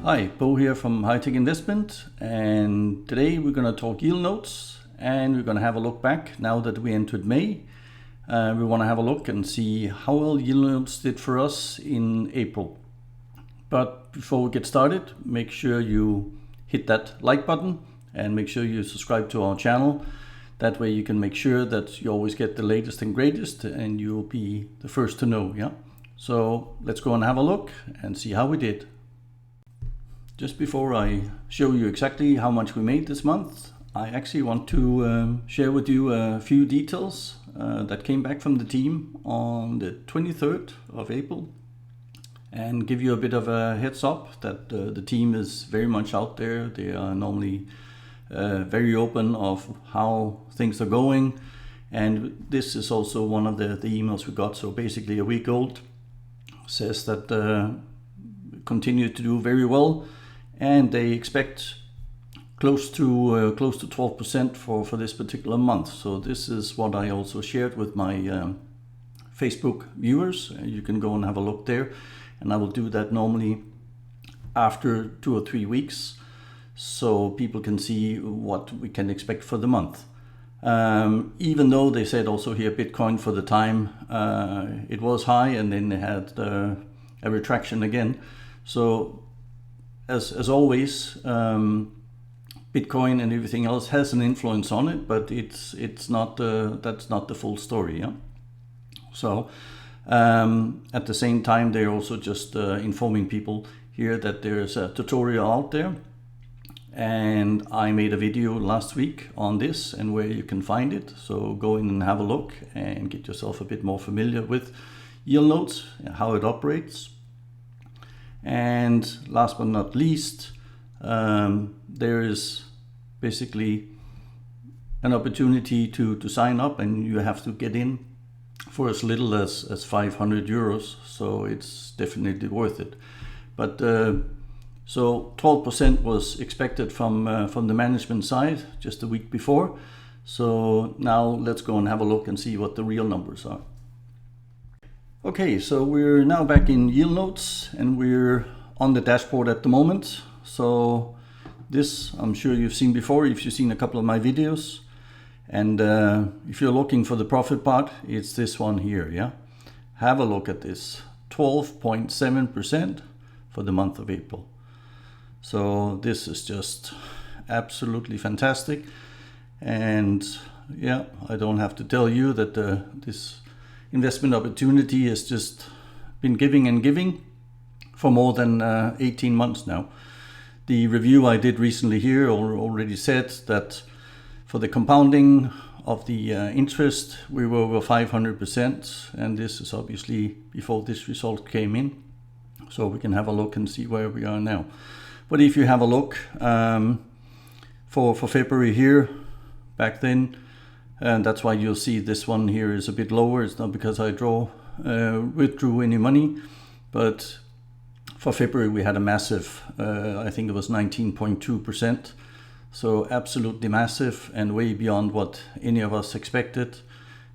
Hi, Bo here from High Tech Investment, and today we're going to talk Yieldnodes, and we're going to have a look back now that we entered May. We want to have a look and see how well Yieldnodes did for us in April. But before we get started, make sure you hit that like button and make sure you subscribe to our channel. That way you can make sure that you always get the latest and greatest and you'll be the first to know. Yeah. So let's go and have a look and see how we did. Just before I show you exactly how much we made this month, I actually want to share with you a few details that came back from the team on the 23rd of April and give you a bit of a heads up that the team is very much out there. They are normally very open of how things are going, and this is also one of the emails we got. So basically a week old, says that continue to do very well, and they expect close to 12% for this particular month. So this is what I also shared with my Facebook viewers. You can go and have a look there, and I will do that normally after 2 or 3 weeks, so people can see what we can expect for the month. Even though they said also here Bitcoin for the time it was high, and then they had a retraction again. So as always, Bitcoin and everything else has an influence on it, but it's not that's not the full story. Yeah. So at the same time, they're also just informing people here that there's a tutorial out there, and I made a video last week on this and where you can find it. So go in and have a look and get yourself a bit more familiar with Yieldnodes and how it operates. And last but not least, there is basically an opportunity to sign up, and you have to get in for as little as 500 euros. So it's definitely worth it. But so 12% was expected from the management side just a week before. So now let's go and have a look and see what the real numbers are. Okay, so we're now back in Yieldnodes and we're on the dashboard at the moment. So this I'm sure you've seen before if you've seen a couple of my videos. And if you're looking for the profit part, it's this one here. Yeah, have a look at this, 12.7% for the month of April. So this is just absolutely fantastic. And yeah, I don't have to tell you that this investment opportunity has just been giving and giving for more than 18 months now. The review I did recently here already said that for the compounding of the interest, we were over 500%, and this is obviously before this result came in. So we can have a look and see where we are now. But if you have a look for February here, back then, and that's why you'll see this one here is a bit lower. It's not because I withdrew any money, but for February we had a massive, I think it was 19.2%. So absolutely massive and way beyond what any of us expected.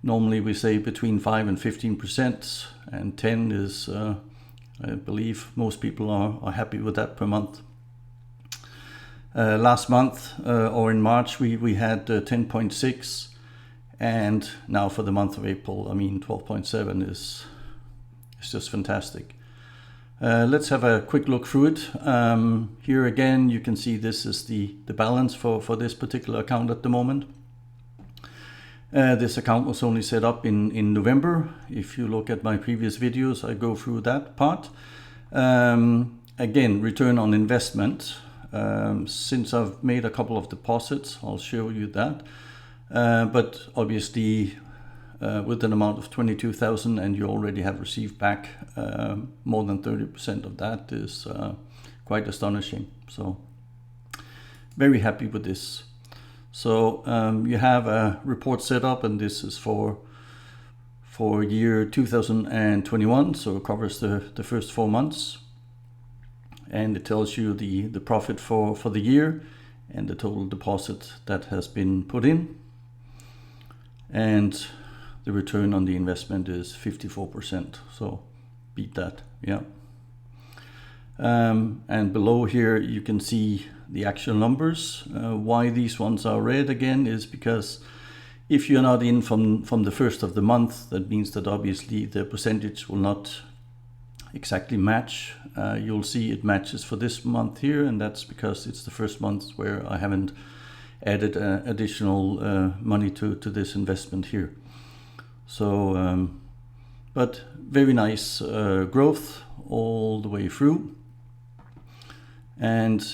Normally we say between 5 and 15%, and 10 is, I believe most people are happy with that per month. Last month or in March we had 10.6, and now for the month of April, I mean 12.7 is just fantastic. Let's have a quick look through it. Here again you can see this is the balance for this particular account at the moment. This account was only set up in November. If you look at my previous videos, I go through that part. Again, return on investment. Since I've made a couple of deposits, I'll show you that. But obviously with an amount of 22,000 and you already have received back more than 30% of that is quite astonishing. So very happy with this. So you have a report set up, and this is for year 2021, so it covers the first 4 months, and it tells you the profit for the year and the total deposit that has been put in, and the return on the investment is 54%. So beat that. Yeah. And below here you can see the actual numbers. Why these ones are red again is because if you're not in from the first of the month, that means that obviously the percentage will not exactly match. You'll see it matches for this month here, and that's because it's the first month where I haven't added additional money to this investment here. So but very nice growth all the way through. And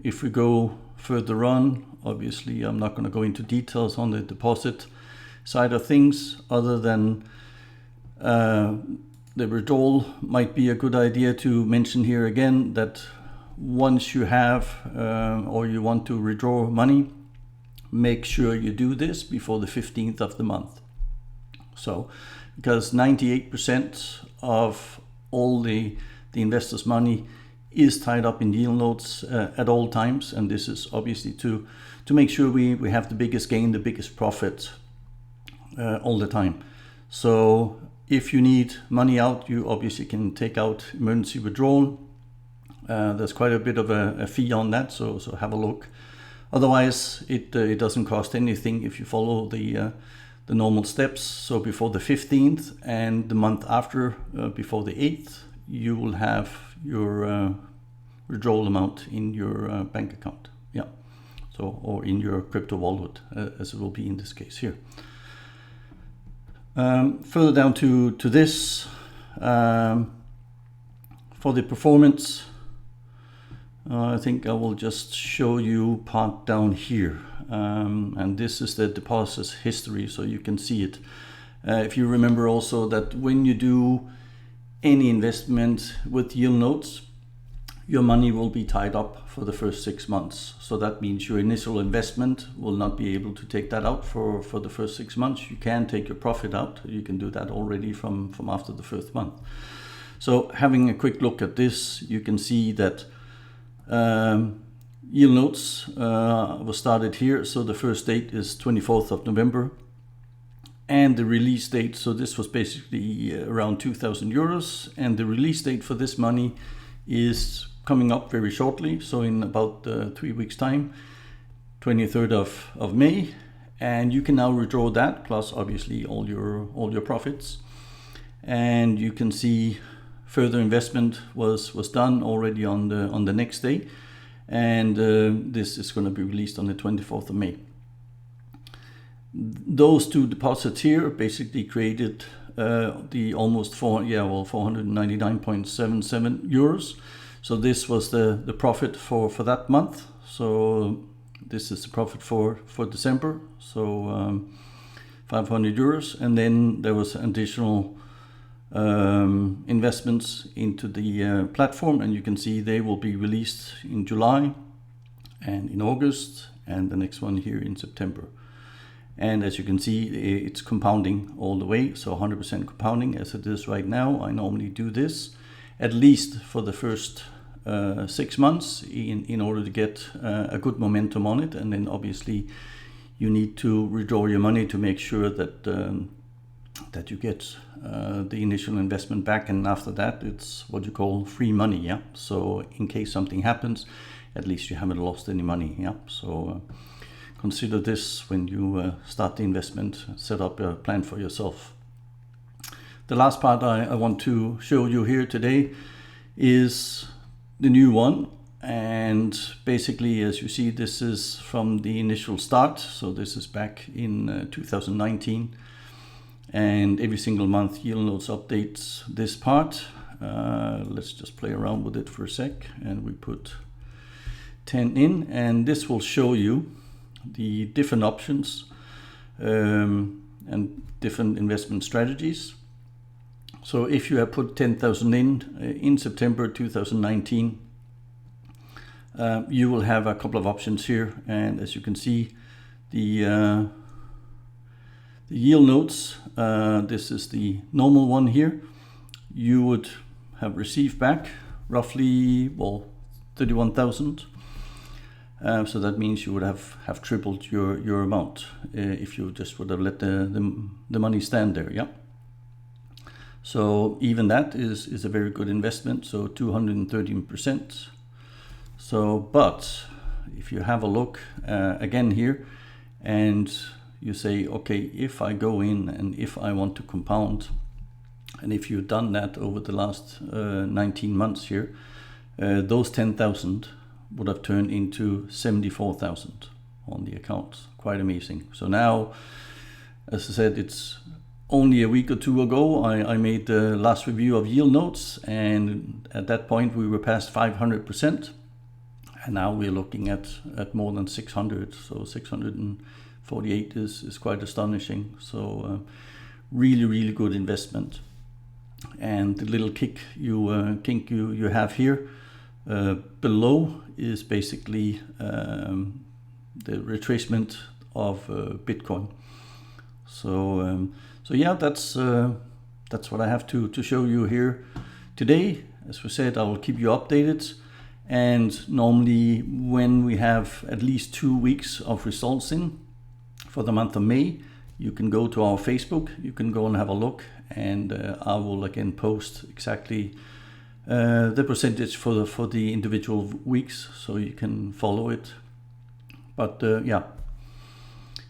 if we go further on, obviously I'm not going to go into details on the deposit side of things, other than the withdrawal might be a good idea to mention here again, that once you have or you want to withdraw money, make sure you do this before the 15th of the month. So because 98% of all the investors' money is tied up in Yieldnodes at all times, and this is obviously to make sure we have the biggest gain, the biggest profit all the time. So if you need money out, you obviously can take out emergency withdrawal. There's quite a bit of a fee on that, so have a look. Otherwise, it doesn't cost anything if you follow the normal steps. So before the 15th and the month after, before the 8th, you will have your withdrawal amount in your bank account. Yeah. So, or in your crypto wallet, as it will be in this case here. Further down to this, for the performance, I think I will just show you part down here. And this is the deposit history, so you can see it. If you remember also that when you do any investment with Yieldnodes, your money will be tied up for the first 6 months. So that means your initial investment will not be able to take that out for the first 6 months. You can take your profit out. You can do that already from after the first month. So having a quick look at this, you can see that Yieldnodes was started here. So the first date is 24th of November. And the release date, so this was basically around 2,000 euros. And the release date for this money is coming up very shortly. So in about 3 weeks time, 23rd of May. And you can now withdraw that, plus obviously all your profits. And you can see further investment was done already on the next day. And this is going to be released on the 24th of May. Those two deposits here basically created the almost 499.77 euros. So this was the profit for that month. So this is the profit for December. So 500 euros. And then there was additional investments into the platform, and you can see they will be released in July and in August, and the next one here in September. And as you can see, it's compounding all the way, so 100% compounding as it is right now. I normally do this at least for the first 6 months in order to get a good momentum on it, and then obviously you need to withdraw your money to make sure that that you get the initial investment back, and after that it's what you call free money. Yeah, so in case something happens, at least you haven't lost any money. Yeah, so consider this when you start the investment, set up a plan for yourself. The last part I want to show you here today is the new one, and basically, as you see, this is from the initial start. So this is back in 2019. And every single month Yieldnodes updates this part. Let's just play around with it for a sec, and we put 10 in, and this will show you the different options and different investment strategies. So if you have put 10,000 in September 2019, you will have a couple of options here, and as you can see, the Yieldnodes, this is the normal one here. You would have received back roughly, well, 31,000. So that means you would have tripled your amount if you just would have let the money stand there. Yeah. So even that is a very good investment, so 213%. So, but if you have a look again here and you say, okay, if I go in and if I want to compound, and if you've done that over the last 19 months here, those 10,000 would have turned into 74,000 on the account. Quite amazing. So now, as I said, it's only a week or two ago I made the last review of Yieldnodes, and at that point we were past 500%, and now we're looking at more than 600. So 648 is quite astonishing. So really good investment. And the little kink you have here below is basically the retracement of Bitcoin. So yeah, that's what I have to show you here today. As we said, I will keep you updated, and normally when we have at least 2 weeks of results in for the month of May, you can go to our Facebook, you can go and have a look, and I will again post exactly the percentage for the individual weeks, so you can follow it. But yeah,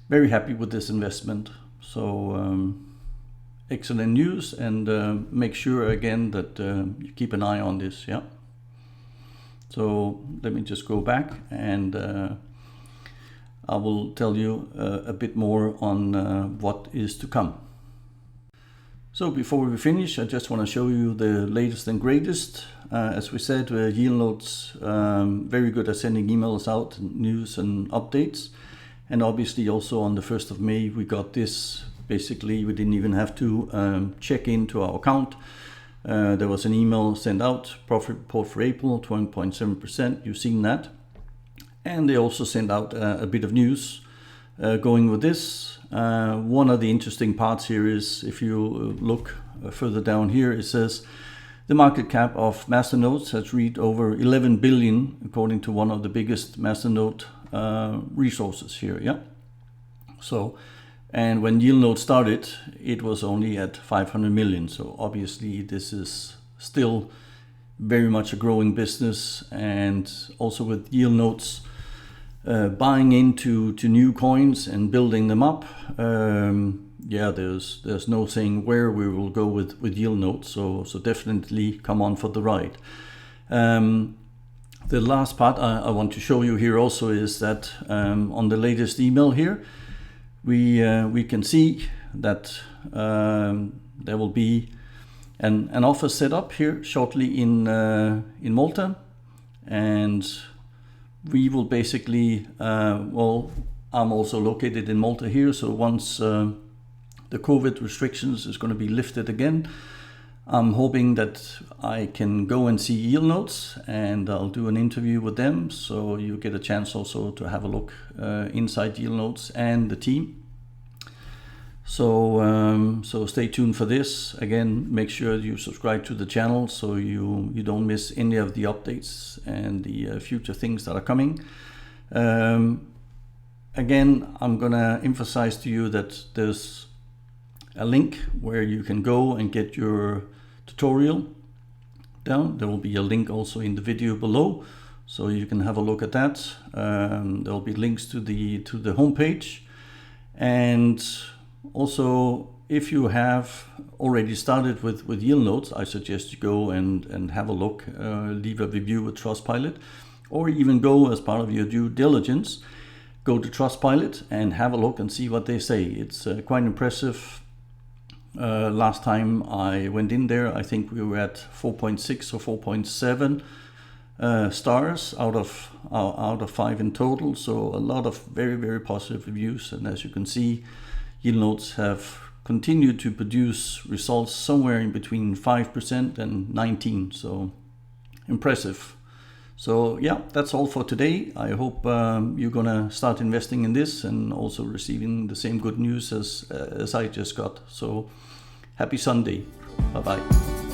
very happy with this investment. So excellent news, and make sure again that you keep an eye on this. Yeah. So let me just go back, and I will tell you a bit more on what is to come. So before we finish, I just want to show you the latest and greatest. As we said, Yieldnodes very good at sending emails out, news and updates. And obviously also on the 1st of May, we got this. Basically, we didn't even have to check into our account. There was an email sent out, profit report for April, 20.7%. You've seen that. And they also sent out a bit of news going with this. One of the interesting parts here is, if you look further down here, it says the market cap of Masternodes has reached over 11 billion, according to one of the biggest Masternode resources here. Yeah. So, and when Yieldnode started, it was only at 500 million. So obviously this is still very much a growing business, and also with Yieldnodes buying into new coins and building them up. Yeah, there's no saying where we will go with Yieldnodes. So definitely come on for the ride. The last part I want to show you here also is that on the latest email here, we can see that there will be an office set up here shortly in Malta, and we will basically, well, I'm also located in Malta here, so once the COVID restrictions is going to be lifted again, I'm hoping that I can go and see Yieldnodes, and I'll do an interview with them, so you get a chance also to have a look inside Yieldnodes and the team. So stay tuned for this. Again, make sure you subscribe to the channel so you don't miss any of the updates and the future things that are coming. Again, I'm gonna emphasize to you that there's a link where you can go and get your tutorial down. There will be a link also in the video below, so you can have a look at that. There will be links to the homepage, and also, if you have already started with Yieldnodes, I suggest you go and have a look, leave a review with Trustpilot, or even go as part of your due diligence, go to Trustpilot and have a look and see what they say. It's quite impressive. Last time I went in there, I think we were at 4.6 or 4.7 stars out of 5 in total. So a lot of very positive reviews, and as you can see, Yieldnodes have continued to produce results somewhere in between 5% and 19%, so impressive. So yeah, that's all for today. I hope you're gonna start investing in this and also receiving the same good news as I just got. So happy Sunday. Bye bye.